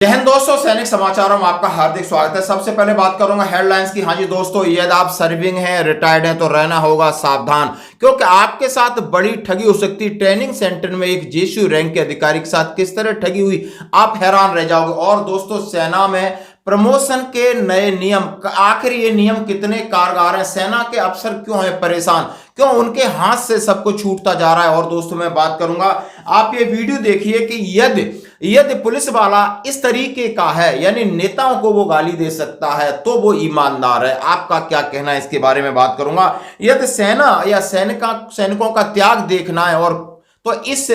जय हिंद दोस्तों, सैनिक समाचारों में आपका हार्दिक स्वागत है। सबसे पहले बात करूंगा हेडलाइंस की। हाँ जी दोस्तों, यदि आप सर्विंग हैं, रिटायर्ड हैं तो रहना होगा सावधान, क्योंकि आपके साथ बड़ी ठगी हो सकती है। ट्रेनिंग सेंटर में एक जेएसयू रैंक के अधिकारी के साथ किस तरह ठगी हुई, आप हैरान रह जाओगे। और दोस्तों, सेना में प्रमोशन के नए नियम, आखिर ये नियम कितने कारगर हैं? सेना के अफसर क्यों हैं परेशान, क्यों उनके हाथ से सब कुछ छूटता जा रहा है? और दोस्तों, मैं बात करूंगा, आप ये वीडियो देखिए कि यदि पुलिस वाला इस तरीके का है, यानी नेताओं को वो गाली दे सकता है, तो वो ईमानदार है। आपका क्या कहना है इसके बारे में बात करूंगा। यदि सेना या सैनिकों का त्याग देखना है, और तो इस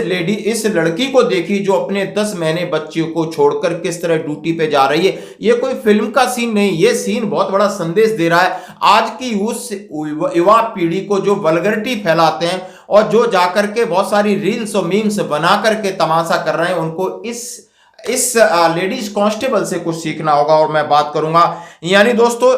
लड़की को देखी जो अपने 10 महीने बच्चे को छोड़कर किस तरह ड्यूटी पे जा रही है। ये कोई फिल्म का सीन नहीं, ये सीन बहुत बड़ा संदेश दे रहा है आज की उस युवा पीढ़ी को जो वल्गरिटी फैलाते हैं और जो जाकर के बहुत सारी रील्स और मीम्स बना करके तमाशा कर रहे हैं। उनको इस लेडीज कांस्टेबल से कुछ सीखना होगा। और मैं बात करूंगा, यानी दोस्तों,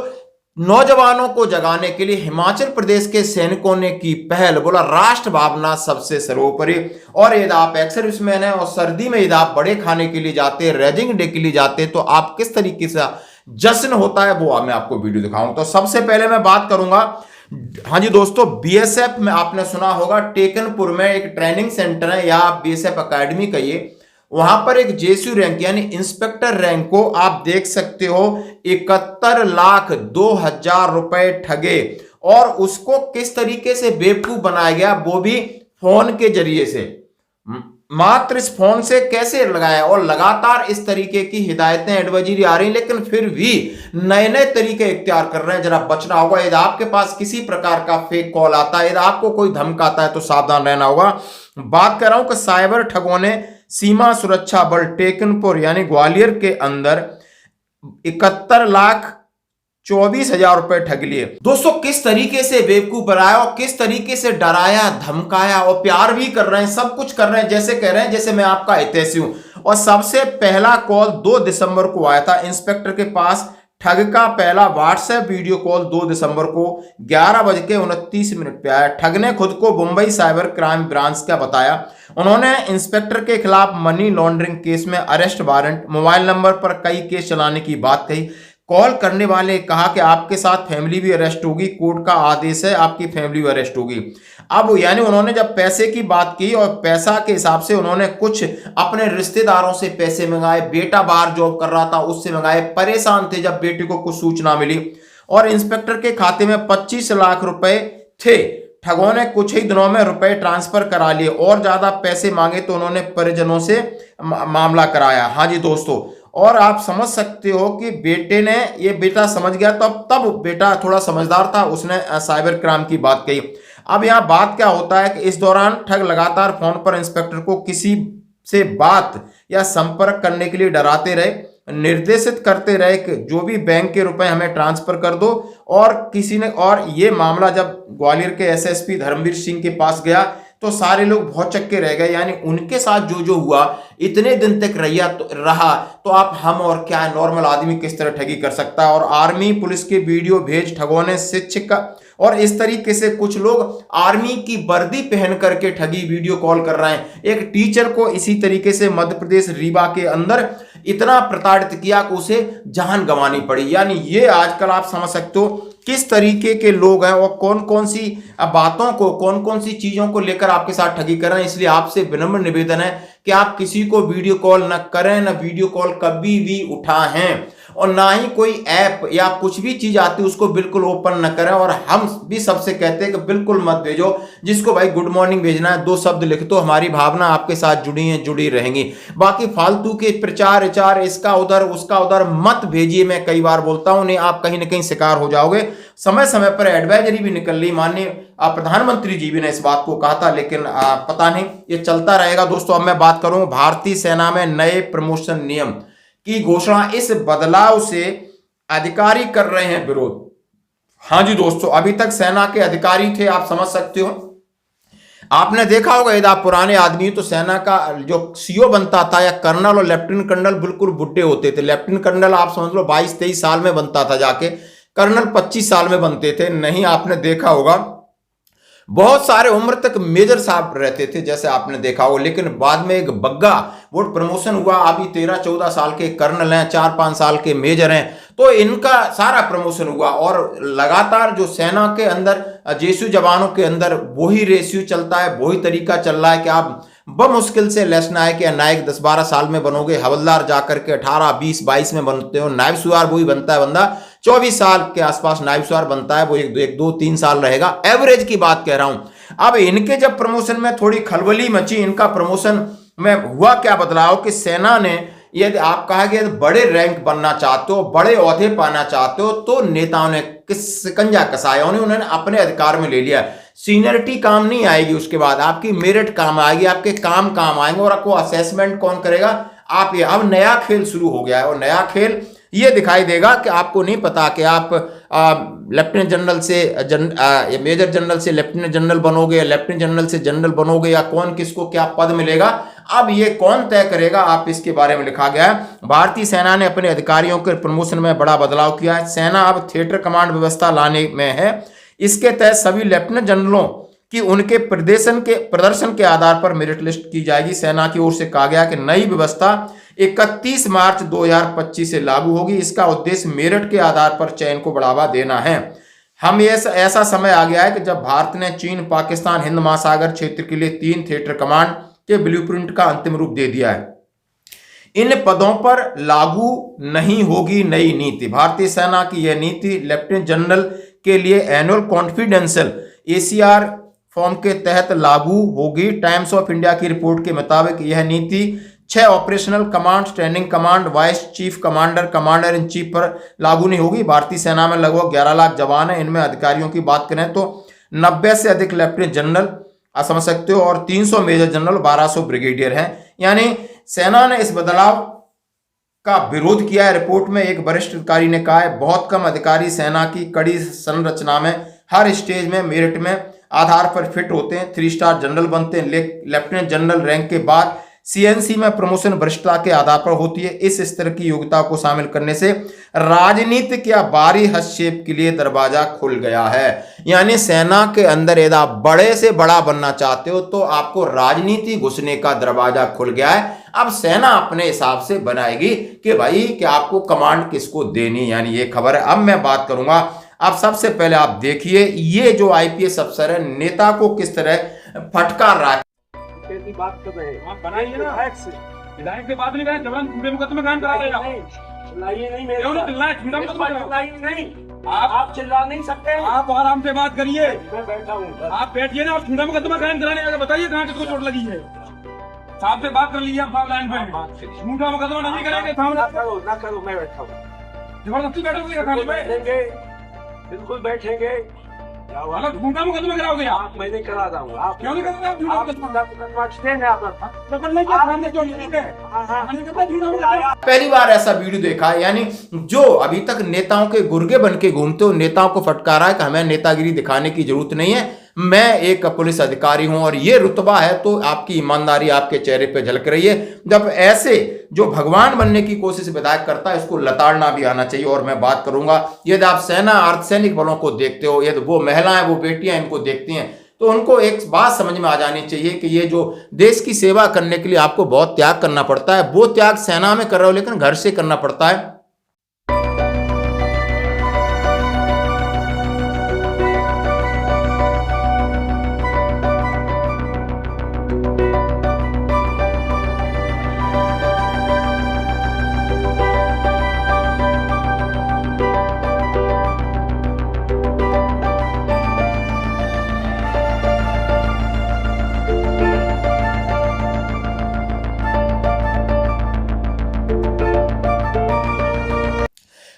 नौजवानों को जगाने के लिए हिमाचल प्रदेश के सैनिकों ने की पहल। बोला राष्ट्र भावना सबसे सर्वोपरि। और यदि आप एक्स सर्विसमैन हैं और सर्दी में यदि आप बड़े खाने के लिए जाते हैं, रेजिंग डे के लिए जाते हैं, तो आप किस तरीके से जश्न होता है वो मैं आपको वीडियो दिखाऊंगा। तो सबसे पहले मैं बात करूंगा, हाँ जी दोस्तों, बीएसएफ में आपने सुना होगा टेकनपुर में एक ट्रेनिंग सेंटर है, या बीएसएफ अकेडमी कहिए। वहां पर एक जेएसयू रैंक यानी इंस्पेक्टर रैंक को आप देख सकते हो 71,02,000 रुपए ठगे। और उसको किस तरीके से बेवकूफ बनाया गया, वो भी फोन के जरिए से। मात्र इस फोन से कैसे लगाया, और लगातार इस तरीके की हिदायतें, एडवाइजरी आ रही, लेकिन फिर भी नए नए तरीके इख्तियार कर रहे हैं। जरा बचना होगा। यदि आपके पास किसी प्रकार का फेक कॉल आता है, यदि आपको कोई धमकाता है, तो सावधान रहना होगा। बात कर रहा हूं कि साइबर ठगों ने सीमा सुरक्षा बल टेकनपुर यानी ग्वालियर के अंदर 71,24,000 रुपए ठग लिए। दोस्तों, किस तरीके से बेवकूफ बनाया और किस तरीके से डराया, धमकाया, और प्यार भी कर रहे हैं, सब कुछ कर रहे हैं, जैसे कह रहे हैं जैसे मैं आपका हितैषी हूं। और सबसे पहला कॉल 2 दिसंबर को आया था इंस्पेक्टर के पास। ठग का पहला व्हाट्सएप वीडियो कॉल 2 दिसंबर को 11:29 पे आया। ठग ने खुद को मुंबई साइबर क्राइम ब्रांच का बताया। उन्होंने इंस्पेक्टर के खिलाफ मनी लॉन्ड्रिंग केस में अरेस्ट वारंट, मोबाइल नंबर पर कई केस चलाने की बात कही। कॉल करने वाले कहा कि आपके साथ फैमिली भी अरेस्ट होगी, कोर्ट का आदेश है, आपकी फैमिली भी अरेस्ट होगी। अब यानी उन्होंने जब पैसे की बात की, और पैसा के हिसाब से उन्होंने कुछ अपने रिश्तेदारों से पैसे मंगाए, बेटा बाहर जॉब कर रहा था उससे मंगाए, परेशान थे जब बेटे को कुछ सूचना मिली। और इंस्पेक्टर के खाते में 25 लाख रुपए थे। ठगों ने कुछ ही दिनों में रुपए ट्रांसफर करा लिए, और ज्यादा पैसे मांगे तो उन्होंने परिजनों से मामला कराया। हाँ जी दोस्तों, और आप समझ सकते हो कि बेटा समझ गया, तब बेटा थोड़ा समझदार था, उसने साइबर क्राइम की बात कही। अब यहाँ बात क्या होता है कि इस दौरान ठग लगातार फोन पर इंस्पेक्टर को किसी से बात या संपर्क करने के लिए डराते रहे, निर्देशित करते रहे कि जो भी बैंक के रुपए हमें ट्रांसफर कर दो। और ये मामला जब ग्वालियर के एसएसपी धर्मवीर सिंह के पास गया, तो सारे लोग बहुत चक्के रह गए। यानी उनके साथ जो हुआ, इतने दिन तक रहा, तो आप हम और क्या नॉर्मल आदमी किस तरह ठगी कर सकता है। और आर्मी पुलिस के वीडियो भेज ठगों ने शिक्षक और इस तरीके से कुछ लोग आर्मी की वर्दी पहन करके ठगी वीडियो कॉल कर रहे हैं। एक टीचर को इसी तरीके से मध्य प्रदेश रीवा के अंदर इतना प्रताड़ित किया कि उसे जान गंवानी पड़ी। यानी ये आजकल आप समझ सकते हो किस तरीके के लोग हैं, और कौन कौन सी बातों को, कौन कौन सी चीजों को लेकर आपके साथ ठगी कर रहे हैं। इसलिए आपसे विनम्र निवेदन है कि आप किसी को वीडियो कॉल न करें, न वीडियो कॉल कभी भी उठाएं, और ना ही कोई ऐप या कुछ भी चीज आती है उसको बिल्कुल ओपन न करें। और हम भी सबसे कहते हैं कि बिल्कुल मत भेजो। जिसको भाई गुड मॉर्निंग भेजना है, 2 शब्द लिख दो, हमारी भावना आपके साथ जुड़ी रहेंगी। बाकी फालतू के प्रचार विचार, इसका उधर उसका उधर मत भेजिए। मैं कई बार बोलता हूं, नहीं आप कहीं ना कहीं शिकार हो जाओगे। समय समय पर एडवाइजरी भी निकल रही, माननीय प्रधानमंत्री जी भी ने इस बात को कहा था, लेकिन पता नहीं ये चलता रहेगा। दोस्तों, अब मैं बात करूं भारतीय सेना में नए प्रमोशन नियम की घोषणा। इस बदलाव से अधिकारी कर रहे हैं विरोध। हाँ जी दोस्तों, अभी तक सेना के अधिकारी थे, आप समझ सकते हो। आपने देखा होगा, यदि आप पुराने आदमी तो सेना का जो सीओ बनता था या कर्नल और लेफ्टिनेंट कर्नल बिल्कुल बुढ़े होते थे। लेफ्टिनेंट कर्नल आप समझ लो 22-23 साल में बनता था जाके, कर्नल 25 साल में बनते थे। नहीं, आपने देखा होगा बहुत सारे उम्र तक मेजर साहब रहते थे जैसे आपने देखा हो, लेकिन बाद में एक बग्गा वो प्रमोशन हुआ। अभी 13-14 साल के कर्नल हैं, 4-5 साल के मेजर हैं, तो इनका सारा प्रमोशन हुआ। और लगातार जो सेना के अंदर जेसू जवानों के अंदर वही रेशियो चलता है, वही तरीका चल रहा है कि आप बमुश्किल से लेफ्टिनेंट या नायक 10-12 साल में बनोगे, हवलदार जाकर के 18-20-22 में बनते हो, नायब सुवार वही बनता है बंदा 24 साल के आसपास नायब सुवार बनता है, वो 1-2-3 साल रहेगा, एवरेज की बात कह रहा हूं। अब इनके जब प्रमोशन में थोड़ी खलबली मची, इनका प्रमोशन में हुआ क्या बदलाव कि सेना ने, यदि आप कहा कि बड़े रैंक बनना चाहते हो, बड़े ओहदे पाना चाहते हो, तो नेताओं ने शिकंजा कसाया, उन्होंने अपने अधिकार में ले लिया। सीनियरिटी काम नहीं आएगी, उसके बाद आपकी मेरिट काम आएगी, आपके काम आएंगे, और आपको असेसमेंट कौन करेगा? आप। ये अब नया खेल शुरू हो गया है, और नया खेल ये दिखाई देगा कि आपको नहीं पता कि आप लेफ्टिनेंट जनरल से मेजर जनरल से लेफ्टिनेंट जनरल बनोगे, या लेफ्टिनेंट जनरल से जनरल बनोगे, या कौन किसको क्या पद मिलेगा, अब ये कौन तय करेगा? आप इसके बारे में लिखा गया है। भारतीय सेना ने अपने अधिकारियों के प्रमोशन में बड़ा बदलाव किया है। सेना अब थिएटर कमांड व्यवस्था लाने में है। इसके तहत सभी लेफ्टिनेंट जनरलों की उनके प्रदर्शन के आधार पर मेरिट लिस्ट की जाएगी। सेना की ओर से कहा गया कि नई व्यवस्था 31 मार्च 2025 से लागू होगी। इसका उद्देश्य मेरिट के आधार पर चयन को बढ़ावा देना है। हम ऐसा समय आ गया है कि जब भारत ने चीन, पाकिस्तान, हिंद महासागर क्षेत्र के लिए 3 थिएटर कमांड के ब्लूप्रिंट का अंतिम रूप दे दिया है। इन पदों पर लागू नहीं होगी नई नीति। भारतीय सेना की यह नीति लेफ्टिनेंट जनरल के लिए एनुअल कॉन्फिडेंशियल ACR फॉर्म के तहत लागू होगी। टाइम्स ऑफ इंडिया की रिपोर्ट के मुताबिक यह नीति 6 operational command, standing command, vice chief commander, commander in chief पर लागू नहीं होगी। भारतीय सेना में लगभग 11 लाख जवान हैं। इनमें अधिकारियों की बात करें तो 90 से अधिक लेफ्टिनेंट जनरल आप समझ सकते हो, और 300 मेजर जनरल, 1200 ब्रिगेडियर हैं। यानी सेना ने इस बदलाव का विरोध किया है। रिपोर्ट में एक वरिष्ठ अधिकारी ने कहा है, बहुत कम अधिकारी सेना की कड़ी संरचना में हर स्टेज में मेरिट में आधार पर फिट होते हैं, 3 स्टार जनरल बनते हैं। लेफ्टिनेंट जनरल रैंक के बाद CNC में प्रमोशन वरिष्ठता के आधार पर होती है। इस स्तर की योग्यता को शामिल करने से राजनीतिक या बाहरी हस्तक्षेप के लिए दरवाजा खुल गया है। यानी सेना के अंदर यदि आप बड़े से बड़ा बनना चाहते हो तो आपको राजनीति घुसने का दरवाजा खुल गया है। अब सेना अपने हिसाब से बनाएगी कि भाई कि आपको कमांड किसको देनी, यानी ये खबर है। अब मैं बात करूंगा, अब सबसे पहले आप देखिए ये जो IPS अफसर है नेता को किस तरह फटकार रहा है। बात कर रहे हैं, आप बनाइए ना फैक्ट से, विधायक से बात नहीं करें, जबरन झूठे मुकदमे कायम करा देगा। चिल्लाइए नहीं, मेरे क्यों चिल्लाए? झूठा मुकदमा चिल्लाइए नहीं, आप चिल्ला नहीं सकते। आप आराम से बात करिए, मैं बैठा हूँ, आप बैठिए ना। आप झूठा मुकदमा कायम कराने आगे बताइए कहाँ किसको चोट लगी है। साहब से बात कर लीजिए, आप साहब लाइन पे। झूठा मुकदमा नहीं करेंगे, सामने ना करो, मैं बैठा हूँ। जबरदस्ती बैठोगे थाने पे? बिल्कुल बैठेंगे। झूठा मुकदमा कराओगे आप? मैं नहीं करा रहा हूँ। आप क्यों नहीं कर रहे? आप झूठा मुकदमा पहली बार ऐसा वीडियो देखा है, यानी जो अभी तक नेताओं के गुर्गे बन के घूमते हो, नेताओं को फटकारा है कि हमें नेतागिरी दिखाने की जरूरत नहीं है, मैं एक पुलिस अधिकारी हूं और ये रुतबा है, तो आपकी ईमानदारी आपके चेहरे पे झलक रही है। जब ऐसे जो भगवान बनने की कोशिश विधायक करता है इसको लताड़ना भी आना चाहिए। और मैं बात करूंगा, यदि आप सेना अर्धसैनिक बलों को देखते हो, यदि वो महिलाएं, वो बेटियां इनको देखती हैं, तो उनको एक बात समझ में आ जानी चाहिए कि ये जो देश की सेवा करने के लिए आपको बहुत त्याग करना पड़ता है, वो त्याग सेना में कर रहे हो लेकिन घर से करना पड़ता है।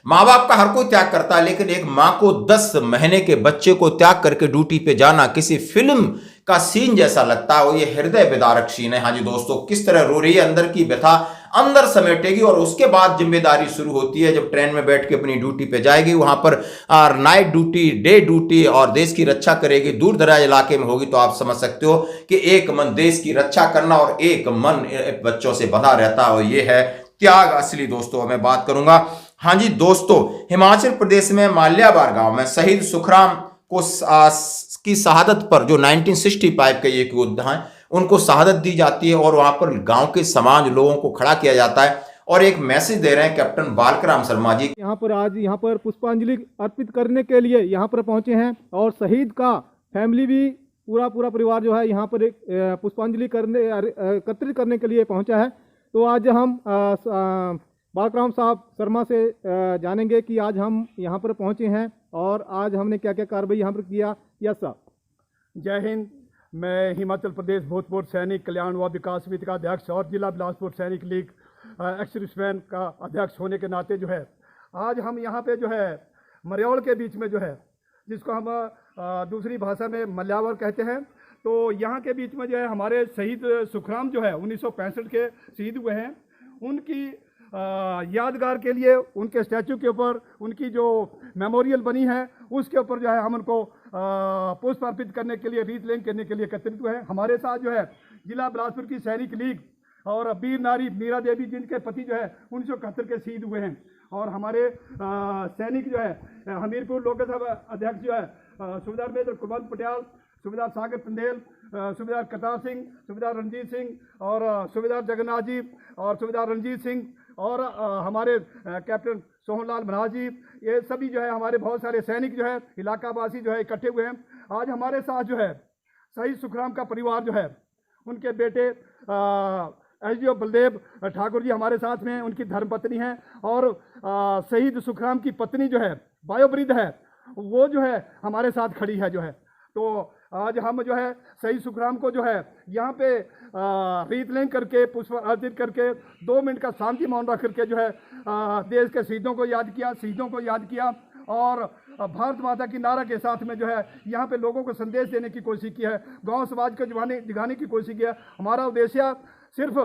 माँ बाप का हर कोई त्याग करता है, लेकिन एक माँ को 10 महीने के बच्चे को त्याग करके ड्यूटी पे जाना किसी फिल्म का सीन जैसा लगता है। और ये हृदय विदारक सीन है। हाँ जी दोस्तों, किस तरह रो रही है, अंदर की व्यथा अंदर समेटेगी और उसके बाद जिम्मेदारी शुरू होती है। जब ट्रेन में बैठ के अपनी ड्यूटी पे जाएगी, वहां पर नाइट ड्यूटी, डे ड्यूटी और देश की रक्षा करेगी, दूर दराज इलाके में होगी, तो आप समझ सकते हो कि एक मन देश की रक्षा करना और एक मन बच्चों से बंधा रहता है, और ये है त्याग असली। दोस्तों मैं बात करूंगा, हाँ जी दोस्तों, हिमाचल प्रदेश में माल्याबार गांव में शहीद सुखराम को की शहादत पर, जो 1965 के एक योद्धा हैं, उनको शहादत दी जाती है और वहां पर गांव के समाज लोगों को खड़ा किया जाता है और एक मैसेज दे रहे हैं कैप्टन बालकराम शर्मा जी। यहाँ पर आज यहाँ पर पुष्पांजलि अर्पित करने के लिए यहाँ पर पहुँचे हैं और शहीद का फैमिली भी पूरा परिवार जो है यहाँ पर एक पुष्पांजलि करने एकत्रित करने के लिए पहुँचा है। तो आज हम बालकराम साहब शर्मा से जानेंगे कि आज हम यहाँ पर पहुँचे हैं और आज हमने क्या क्या कार्रवाई यहाँ पर किया। Yes sir. जय हिंद। मैं हिमाचल प्रदेश भूतपूर्व सैनिक कल्याण व विकास समिति का अध्यक्ष और जिला बिलासपुर सैनिक लीग एक्स-सर्विसमैन का अध्यक्ष होने के नाते जो है आज हम यहाँ पे जो है मरयोल के बीच में जो है, जिसको हम दूसरी भाषा में मल्यावर कहते हैं, तो यहाँ के बीच में जो है हमारे शहीद सुखराम जो है 1965 के शहीद हुए हैं, उनकी यादगार के लिए उनके स्टैचू के ऊपर उनकी जो मेमोरियल बनी है उसके ऊपर जो है हम उनको पुष्प अर्पित करने के लिए, रीत लेन करने के लिए एकत्रित हुए हैं। हमारे साथ जो है जिला बिलासपुर की सैनिक लीग और वीर नारी मीरा देवी जिनके पति जो है 1971 के शहीद हुए हैं, और हमारे सैनिक जो है हमीरपुर लोकसभा अध्यक्ष जो है सूबेदार मेजर कुलवंत पटियाल, सूबेदार सागर चंदेल, सूबेदार करतार सिंह, सूबेदार रणजीत सिंह और सूबेदार जगन्नाथ जी और सूबेदार रणजीत सिंह और हमारे कैप्टन सोहनलाल महाराज जी, ये सभी जो है हमारे बहुत सारे सैनिक जो है इलाकावासी जो है इकट्ठे हुए हैं। आज हमारे साथ जो है शहीद सुखराम का परिवार जो है, उनके बेटे एसडीओ बलदेव ठाकुर जी हमारे साथ में, उनकी धर्मपत्नी हैं और शहीद सुखराम की पत्नी जो है बायोवृद्ध है, वो जो है हमारे साथ खड़ी है जो है। तो आज हम जो है शहीद सुखराम को जो है यहाँ पे रीत लेन करके पुष्प अर्पित करके 2 मिनट का शांति मौन रख करके जो है देश के शहीदों को याद किया और भारत माता की नारा के साथ में जो है यहाँ पे लोगों को संदेश देने की कोशिश की है, गांव समाज को जगाने की कोशिश की है। हमारा उद्देश्य सिर्फ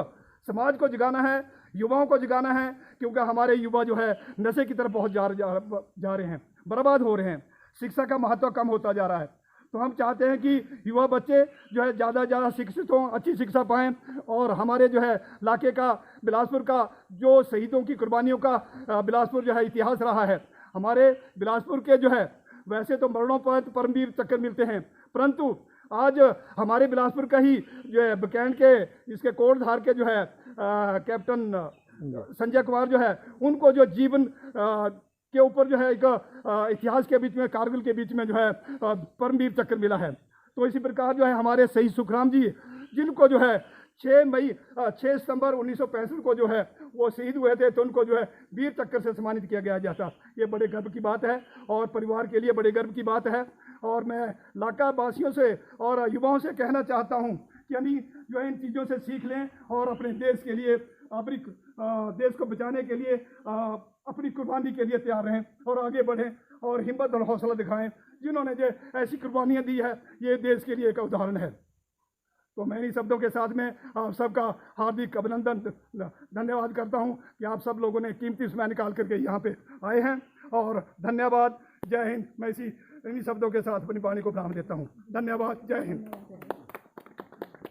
समाज को जगाना है, युवाओं को जगाना है, क्योंकि हमारे युवा जो है नशे की तरफ बहुत जा रहे हैं, बर्बाद हो रहे हैं, शिक्षा का महत्व कम होता जा रहा है। तो हम चाहते हैं कि युवा बच्चे जो है ज़्यादा से ज़्यादा शिक्षित हों, अच्छी शिक्षा पाएँ और हमारे जो है इलाके का, बिलासपुर का जो शहीदों की कुर्बानियों का बिलासपुर जो है इतिहास रहा है। हमारे बिलासपुर के जो है वैसे तो मरणोपरांत परमवीर चक्र मिलते हैं, परंतु आज हमारे बिलासपुर का ही जो है बकैंड के इसके कोटधार के जो है कैप्टन संजय कुमार जो है, उनको जो जीवन के ऊपर जो है एक इतिहास के बीच में, कारगिल के बीच में जो है परमवीर चक्र मिला है। तो इसी प्रकार जो है हमारे शहीद सुखराम जी, जिनको जो है 6 सितंबर 1965 को जो है वो शहीद हुए थे, तो उनको जो है वीर चक्र से सम्मानित किया गया जाता। ये बड़े गर्व की बात है और परिवार के लिए बड़े गर्व की बात है। और मैं इलाका वासियों से और युवाओं से कहना चाहता हूँ कि यानी जो है इन चीज़ों से सीख लें और अपने देश के लिए, अपनी देश को बचाने के लिए अपनी कुर्बानी के लिए तैयार रहें और आगे बढ़ें और हिम्मत और हौसला दिखाएं। जिन्होंने जो ऐसी कुर्बानियाँ दी है, ये देश के लिए एक उदाहरण है। तो मैं इन शब्दों के साथ में आप सबका हार्दिक अभिनंदन, धन्यवाद करता हूं कि आप सब लोगों ने कीमती समय निकाल करके यहाँ पे आए हैं, और धन्यवाद। जय हिंद। मैं इन्हीं शब्दों के साथ अपनी वाणी को विराम देता हूँ। धन्यवाद। जय हिंद।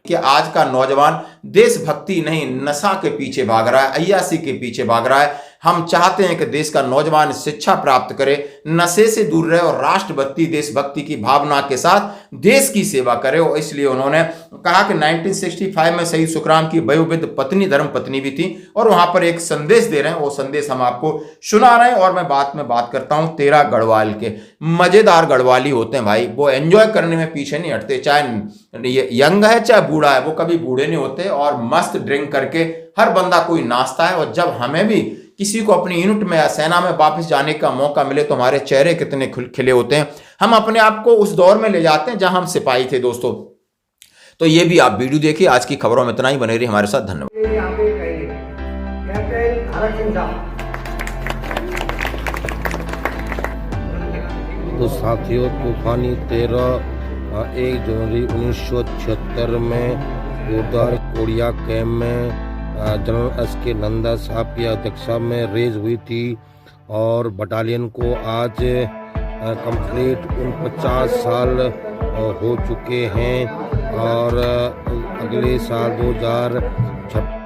कि आज का नौजवान देशभक्ति नहीं, नशा के पीछे भाग रहा है, अय्यासी के पीछे भाग रहा है। हम चाहते हैं कि देश का नौजवान शिक्षा प्राप्त करे, नशे से दूर रहे और राष्ट्रभक्ति, देशभक्ति की भावना के साथ देश की सेवा करे। और इसलिए उन्होंने कहा कि 1965 में शहीद सुखराम की वयोवृद्ध पत्नी धर्मपत्नी भी थी और वहां पर एक संदेश दे रहे हैं। वो संदेश हम आपको सुना रहे हैं। और मैं बात करता हूं 13 गढ़वाल के। मजेदार गढ़वाली होते हैं भाई, वो एंजॉय करने में पीछे नहीं हटते, चाहे यंग है चाहे बूढ़ा है, वो कभी बूढ़े नहीं होते। और मस्त ड्रिंक करके हर बंदा कोई नाचता है। और जब हमें भी किसी को अपनी यूनिट में या सेना में वापस जाने का मौका मिले तो हमारे चेहरे कितने खिले होते हैं। हम अपने आप को उस दौर में ले जाते हैं जहां हम सिपाही थे दोस्तों। तो ये भी आप वीडियो देखिए। आज की खबरों में इतना ही, बने रहिए हमारे साथ। धन्यवाद। तो साथियों, तूफानी 1 जनवरी 1976 में जोरदार कोरिया कैंप में जनरल एस.के. नंदा साहब की अध्यक्षता में रेज हुई थी और बटालियन को आज कंप्लीट 49 साल हो चुके हैं और अगले साल 2026